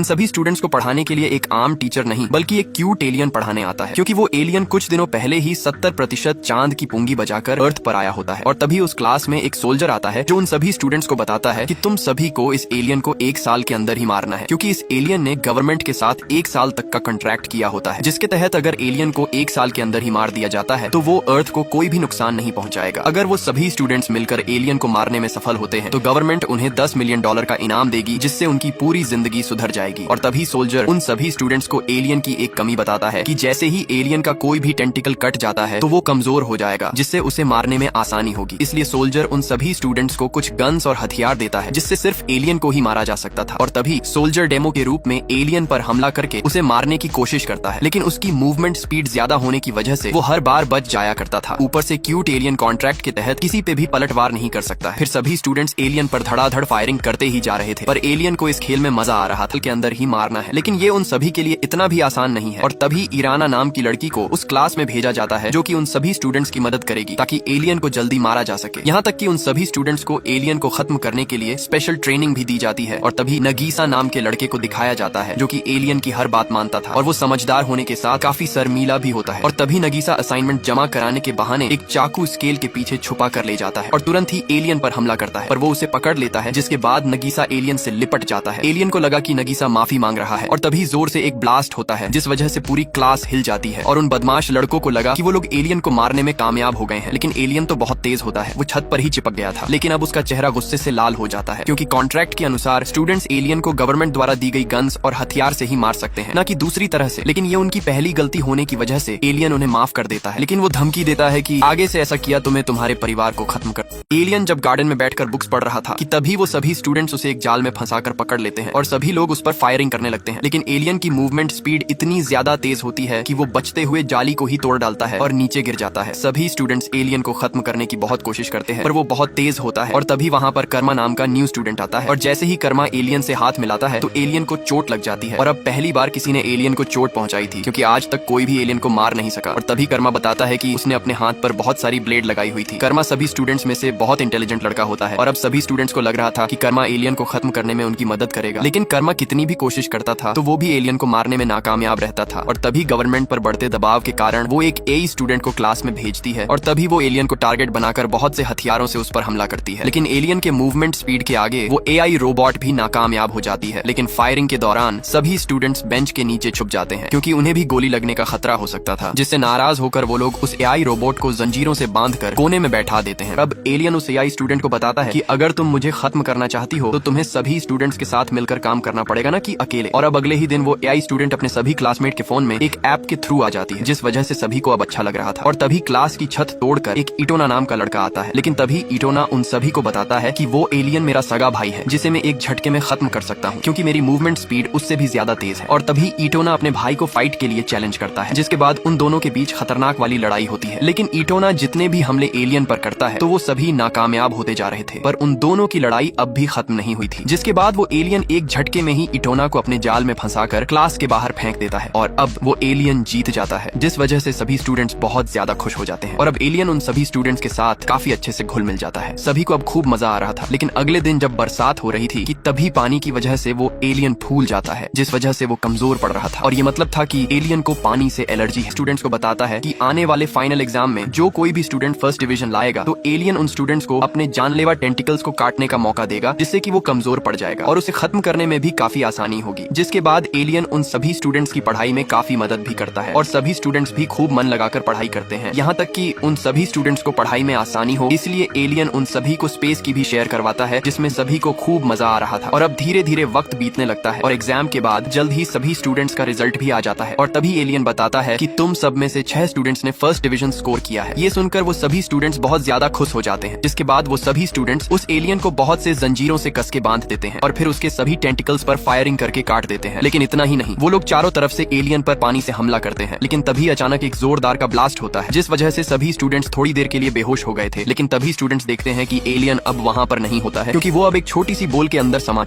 इन सभी स्टूडेंट्स को पढ़ाने के लिए एक आम टीचर नहीं बल्कि एक क्यूट एलियन पढ़ाने आता है, क्योंकि वो एलियन कुछ दिनों पहले ही 70% चांद की पुंगी बजाकर अर्थ पर आया होता है। और तभी उस क्लास में एक सोल्जर आता है जो उन सभी स्टूडेंट्स को बताता है कि तुम सभी को इस एलियन को 1 साल के अंदर ही मारना है, क्योंकि इस एलियन ने गवर्नमेंट के साथ 1 साल तक का कॉन्ट्रैक्ट किया होता है, जिसके तहत अगर एलियन को 1 साल के अंदर ही मार दिया जाता है तो वो अर्थ को कोई भी नुकसान नहीं पहुंचाएगा। अगर वो सभी स्टूडेंट्स मिलकर एलियन को मारने में सफल होते हैं तो गवर्नमेंट उन्हें $10 मिलियन का इनाम देगी, जिससे उनकी पूरी जिंदगी सुधर जाएगी। और तभी सोल्जर उन सभी स्टूडेंट्स को एलियन की एक कमी बताता है कि जैसे ही एलियन का कोई भी टेंटिकल कट जाता है तो वो कमजोर हो जाएगा, जिससे उसे मारने में आसानी होगी। इसलिए सोल्जर उन सभी स्टूडेंट्स को कुछ गन्स और हथियार देता है जिससे सिर्फ एलियन को ही मारा जा सकता था। और तभी सोल्जर डेमो के रूप में एलियन पर हमला करके उसे मारने की कोशिश करता है, लेकिन उसकी मूवमेंट स्पीड ज्यादा होने की वजह से वो हर बार बच जाया करता था। ऊपर से क्यूट एलियन कॉन्ट्रैक्ट के तहत किसी पे भी पलटवार नहीं कर सकता। फिर सभी स्टूडेंट्स एलियन पर धड़ाधड़ फायरिंग करते ही जा रहे थे, पर एलियन को इस खेल में मजा आ रहा था के अंदर ही मारना है। लेकिन ये उन सभी के लिए इतना भी आसान नहीं है। और तभी इराना नाम की लड़की को उस क्लास में भेजा जाता है जो कि उन सभी स्टूडेंट्स की मदद करेगी ताकि एलियन को जल्दी मारा जा सके। यहाँ तक कि उन सभी स्टूडेंट्स को एलियन को खत्म करने के लिए स्पेशल ट्रेनिंग भी दी जाती है। और तभी नगीसा नाम के लड़के को दिखाया जाता है जो कि एलियन की हर बात मानता था और वो समझदार होने के साथ काफी शर्मीला भी होता है। और तभी नगीसा असाइनमेंट जमा कराने के बहाने एक चाकू स्केल के पीछे छुपा कर ले जाता है और तुरंत ही एलियन पर हमला करता है, पर वो उसे पकड़ लेता है, जिसके बाद नगीसा एलियन से लिपट जाता है। एलियन को लगा कि नगीसा माफी मांग रहा है और तभी जोर से एक ब्लास्ट होता है जिस वजह से पूरी क्लास हिल जाती है। और उन बदमाश लड़कों को लगा कि वो लोग एलियन को मारने में कामयाब हो गए हैं, लेकिन एलियन तो बहुत तेज होता है, वो छत पर ही चिपक गया था। लेकिन अब उसका चेहरा गुस्से से लाल हो जाता है, क्योंकि कॉन्ट्रैक्ट के अनुसार स्टूडेंट्स एलियन को गवर्नमेंट द्वारा दी गई गन्स और हथियार से ही मार सकते हैं, न कि दूसरी तरह से। लेकिन ये उनकी पहली गलती होने की वजह से एलियन उन्हें माफ कर देता है, लेकिन वो धमकी देता है कि आगे से ऐसा किया तो मैं तुम्हारे परिवार को खत्म कर। एलियन जब गार्डन में बैठकर बुक्स पढ़ रहा था कि तभी वो सभी स्टूडेंट्स उसे एक जाल में फंसाकर पकड़ लेते हैं और सभी लोग उस पर फायरिंग करने लगते हैं। लेकिन एलियन की मूवमेंट स्पीड इतनी ज्यादा तेज होती है कि वो बचते हुए जाली को ही तोड़ डालता है और नीचे गिर जाता है। सभी स्टूडेंट्स एलियन को खत्म करने की बहुत कोशिश करते हैं, पर वो बहुत तेज होता है। और तभी वहाँ पर कर्मा नाम का न्यू स्टूडेंट आता है और जैसे ही कर्मा एलियन से हाथ मिलाता है तो एलियन को चोट लग जाती है। और अब पहली बार किसी ने एलियन को चोट पहुंचाई थी, क्योंकि आज तक कोई भी एलियन को मार नहीं सका। और तभी कर्मा बताता है कि उसने अपने हाथ पर बहुत सारी ब्लेड लगाई हुई थी। कर्मा सभी स्टूडेंट्स में से बहुत इंटेलिजेंट लड़का होता है और अब सभी स्टूडेंट्स को लग रहा था कि कर्मा एलियन को खत्म करने में उनकी मदद करेगा। लेकिन कर्मा कितनी भी कोशिश करता था तो वो भी एलियन को मारने में नाकामयाब रहता था। और तभी गवर्नमेंट पर बढ़ते दबाव के कारण वो एक एआई स्टूडेंट को क्लास में भेजती है और तभी वो एलियन को टारगेट बनाकर बहुत से हथियारों से उस पर हमला करती है। लेकिन एलियन के मूवमेंट स्पीड के आगे वो एआई रोबोट भी नाकामयाब हो जाती है। लेकिन फायरिंग के दौरान सभी स्टूडेंट्स बेंच के नीचे छुप जाते हैं, क्योंकि उन्हें भी गोली लगने का खतरा हो सकता था, जिससे नाराज होकर वो लोग उस एआई रोबोट को जंजीरों से बांधकर कोने में बैठा देते हैं। अब एलियन उस एआई स्टूडेंट को बताता है कि अगर तुम मुझे खत्म करना चाहती हो तो तुम्हें सभी स्टूडेंट्स के साथ मिलकर काम करना पड़ेगा, ना कि अकेले। और अब अगले ही दिन वो एआई स्टूडेंट अपने सभी क्लासमेट के फोन में एक ऐप के थ्रू आ जाती है, जिस वजह से सभी को अब अच्छा लग रहा था। और तभी क्लास की छत तोड़कर एक इटोना नाम का लड़का आता है। लेकिन तभी इटोना उन सभी को बताता है कि वो एलियन मेरा सगा भाई है, जिसे मैं एक झटके में खत्म कर सकता हूँ, क्योंकि मेरी मूवमेंट स्पीड उससे भी ज्यादा तेज है। और तभी इटोना अपने भाई को फाइट के लिए चैलेंज करता है, जिसके बाद उन दोनों के बीच खतरनाक वाली लड़ाई होती है। लेकिन इटोना जितने भी हमले एलियन पर करता है तो वो सभी नाकामयाब होते जा रहे थे, पर उन दोनों की लड़ाई अब भी खत्म नहीं हुई थी। जिसके बाद वो एलियन एक झटके में ही इटोना को अपने जाल में फंसाकर क्लास के बाहर फेंक देता है और अब वो एलियन जीत जाता है, जिस वजह से सभी स्टूडेंट्स बहुत ज्यादा खुश हो जाते हैं। और अब एलियन उन सभी स्टूडेंट्स के साथ काफी अच्छे से घुल मिल जाता है। सभी को अब खूब मजा आ रहा था। लेकिन अगले दिन जब बरसात हो रही थी कि तभी पानी की वजह से वो एलियन फूल जाता है, जिस वजह से वो कमजोर पड़ रहा था। और ये मतलब था कि एलियन को पानी से एलर्जी है। स्टूडेंट्स को बताता है कि आने वाले फाइनल एग्जाम में जो कोई भी स्टूडेंट फर्स्ट डिवीजन लाएगा तो एलियन उन स्टूडेंट्स को अपने जानलेवा टेंटिकल्स को काटने का मौका देगा, जिससे कि वो कमजोर पड़ जाएगा और उसे खत्म करने में भी काफी आसानी होगी। जिसके बाद एलियन उन सभी स्टूडेंट्स की पढ़ाई में काफी मदद भी करता है और सभी स्टूडेंट्स भी खूब मन लगाकर पढ़ाई करते हैं। यहाँ तक कि उन सभी स्टूडेंट्स को पढ़ाई में आसानी हो, इसलिए एलियन उन सभी को स्पेस की भी शेयर करवाता है, जिसमें सभी को खूब मजा आ रहा था। और अब धीरे धीरे वक्त बीतने लगता है और एग्जाम के बाद जल्द ही सभी स्टूडेंट्स का रिजल्ट भी आ जाता है। और तभी एलियन बताता है कि तुम सब में से 6 स्टूडेंट्स ने फर्स्ट डिवीजन स्कोर किया है। ये सुनकर वो सभी स्टूडेंट्स बहुत ज्यादा खुश हो जाते हैं। जिसके बाद वो सभी स्टूडेंट्स उस एलियन को बहुत से जंजीरों से कस के बांध देते हैं और फिर उसके सभी टेंटिकल्स पर फायरिंग करके काट देते हैं। लेकिन इतना ही नहीं, वो लोग चारों तरफ से एलियन पर पानी से हमला करते हैं। लेकिन तभी अचानक एक जोरदार का ब्लास्ट होता है, जिस वजह से सभी स्टूडेंट्स थोड़ी देर के लिए बेहोश हो गए थे। लेकिन तभी स्टूडेंट्स देखते हैं कि एलियन अब वहाँ पर नहीं होता है, क्योंकि वो अब एक छोटी सी बोल के अंदर समा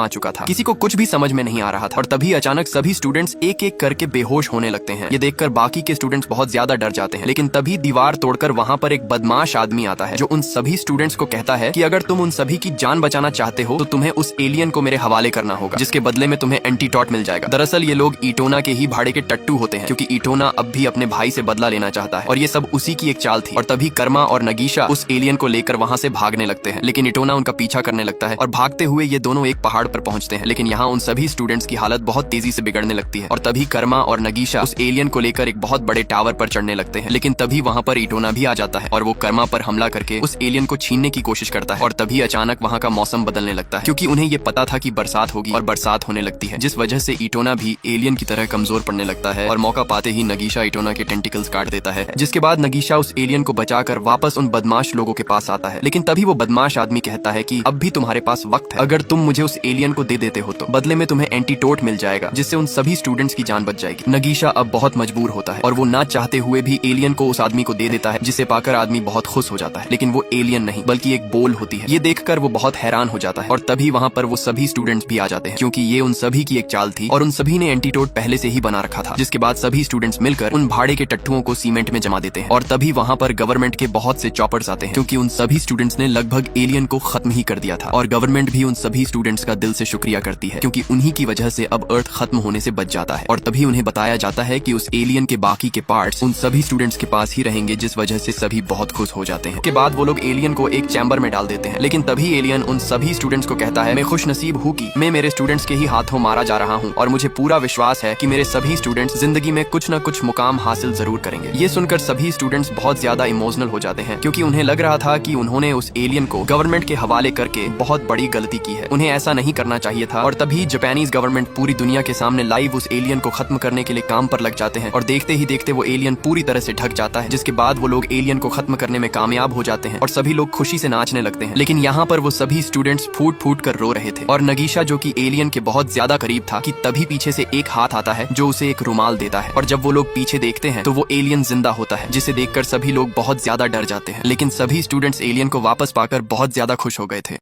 चुका था। किसी को कुछ भी समझ में नहीं आ रहा था। और तभी अचानक सभी स्टूडेंट्स एक एक करके बेहोश होने लगते हैं। ये देखकर बाकी के स्टूडेंट्स बहुत ज्यादा डर जाते हैं। लेकिन तभी दीवार तोड़कर वहाँ पर एक बदमाश आदमी आता है, जो उन सभी स्टूडेंट्स को कहता है कि अगर तुम उन सभी की जान बचाना चाहते हो तो तुम्हें उस एलियन को मेरे हवाले करना होगा। जिसके बदले में तुम्हें एंटीटॉट मिल जाएगा। दरअसल ये लोग इटोना के ही भाड़े के टट्टू होते हैं, क्योंकि इटोना अब भी अपने भाई से बदला लेना चाहता है और ये सब उसी की एक चाल थी। और तभी कर्मा और नगीशा उस एलियन को लेकर वहाँ से भागने लगते हैं, लेकिन इटोना उनका पीछा करने लगता है और भागते हुए ये दोनों एक पहाड़ पर पहुंचते हैं। लेकिन यहाँ उन सभी स्टूडेंट्स की हालत बहुत तेजी से बिगड़ने लगती है और तभी कर्मा और नगीशा उस एलियन को लेकर एक बहुत बड़े टावर पर चढ़ने लगते हैं। लेकिन तभी वहाँ पर इटोना भी आ जाता है और वो कर्मा पर हमला करके उस एलियन को छीनने की कोशिश करता है। और तभी अचानक वहाँ का मौसम बदलने लगता है, क्योंकि उन्हें ये पता था कि बरसात होगी और बरसात होने लगती है, जिस वजह से इटोना भी एलियन की तरह कमजोर पड़ने लगता है। और मौका पाते ही नगीशा इटोना के टेंटिकल्स काट देता है, जिसके बाद नगीशा उस एलियन को बचाकर वापस उन बदमाश लोगों के पास आता है। लेकिन तभी वो बदमाश आदमी कहता है कि अब भी तुम्हारे पास वक्त है, अगर तुम मुझे उस एलियन को दे देते हो तो बदले में तुम्हें एंटीटोट मिल जाएगा, जिससे उन सभी स्टूडेंट्स की जान बच जाएगी। नगीशा अब बहुत मजबूर होता है और वो ना चाहते हुए भी एलियन को उस आदमी को दे देता है, जिसे पाकर आदमी बहुत खुश हो जाता है। लेकिन वो एलियन नहीं बल्कि एक बोल होती है। ये देखकर वो बहुत हैरान हो जाता है और तभी वहाँ पर वो सभी स्टूडेंट्स भी आ जाते हैं, क्योंकि ये उन सभी की एक चाल थी और उन सभी ने एंटीटोट पहले से ही बना रखा था। जिसके बाद सभी स्टूडेंट्स मिलकर उन भाड़े के टट्टुओं को सीमेंट में जमा देते हैं और तभी वहाँ पर गवर्नमेंट के बहुत से चॉपर्स आते हैं, क्योंकि उन सभी स्टूडेंट्स ने लगभग एलियन को खत्म ही कर दिया था। और गवर्नमेंट भी उन सभी स्टूडेंट्स का दिल से शुक्रिया करती है, क्योंकि उन्हीं की वजह से अब अर्थ खत्म होने से बच जाता है। और तभी उन्हें बताया जाता है कि उस एलियन के बाकी के पार्ट्स उन सभी स्टूडेंट्स के पास ही रहेंगे, जिस वजह से सभी बहुत खुश हो जाते हैं। के बाद वो लोग एलियन को एक चैम्बर में डाल देते हैं, लेकिन तभी एलियन उन सभी स्टूडेंट्स को कहता है, मैं खुश नसीब हूँ कि मैं मेरे स्टूडेंट्स के ही हाथों मारा जा रहा हूँ और मुझे पूरा विश्वास है कि मेरे सभी स्टूडेंट्स जिंदगी में कुछ न कुछ मुकाम हासिल जरूर करेंगे। ये सुनकर सभी स्टूडेंट्स बहुत ज्यादा इमोशनल हो जाते हैं, क्योंकि उन्हें लग रहा था कि उन्होंने उस एलियन को गवर्नमेंट के हवाले करके बहुत बड़ी गलती की है, उन्हें ऐसा नहीं करना चाहिए था। और तभी जापानीज गवर्नमेंट पूरी दुनिया के सामने लाइव उस एलियन को खत्म करने के लिए काम पर लग जाते हैं और देखते ही देखते वो एलियन पूरी तरह से ढक जाता है, जिसके बाद वो लोग एलियन को खत्म करने में कामयाब हो जाते हैं और सभी लोग खुशी से नाचने लगते हैं। लेकिन यहाँ पर वो सभी स्टूडेंट्स फूट फूट कर रो रहे थे और नगीशा, जो कि एलियन के बहुत ज्यादा करीब था, कि तभी पीछे से एक हाथ आता है जो उसे एक रुमाल देता है। और जब वो लोग पीछे देखते हैं तो वो एलियन जिंदा होता है, जिसे देखकर सभी लोग बहुत ज्यादा डर जाते हैं। लेकिन सभी स्टूडेंट्स एलियन को वापस पाकर बहुत ज्यादा खुश हो गए थे।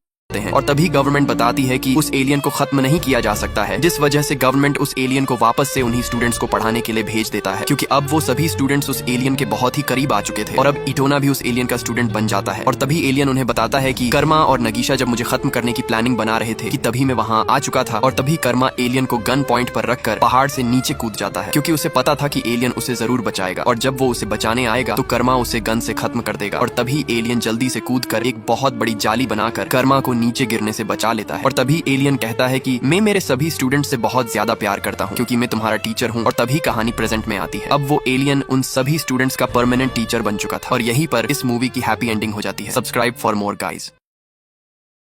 और तभी गवर्नमेंट बताती है कि उस एलियन को खत्म नहीं किया जा सकता है, जिस वजह से गवर्नमेंट उस एलियन को वापस से उन्हीं स्टूडेंट्स को पढ़ाने के लिए भेज देता है, क्योंकि अब वो सभी स्टूडेंट्स उस एलियन के बहुत ही करीब आ चुके थे और अब इटोना भी उस एलियन का स्टूडेंट बन जाता है। और तभी एलियन उन्हें बताता है कि कर्मा और नगीशा जब मुझे खत्म करने की प्लानिंग बना रहे थे कि तभी मैं वहाँ आ चुका था। और तभी कर्मा एलियन को गन पॉइंट पर रखकर पहाड़ से नीचे कूद जाता है, क्योंकि उसे पता था कि एलियन उसे जरूर बचाएगा और जब वो उसे बचाने आएगा तो कर्मा उसे गन से खत्म कर देगा। और तभी एलियन जल्दी से कूद कर एक बहुत बड़ी जाली बनाकर कर्मा को नीचे गिरने से बचा लेता है। और तभी एलियन कहता है कि मैं मेरे सभी स्टूडेंट से बहुत ज्यादा प्यार करता हूँ, क्योंकि मैं तुम्हारा टीचर हूँ। और तभी कहानी प्रेजेंट में आती है। अब वो एलियन उन सभी स्टूडेंट्स का परमानेंट टीचर बन चुका था और यहीं पर इस मूवी की हैप्पी एंडिंग हो जाती है। Subscribe for more guys.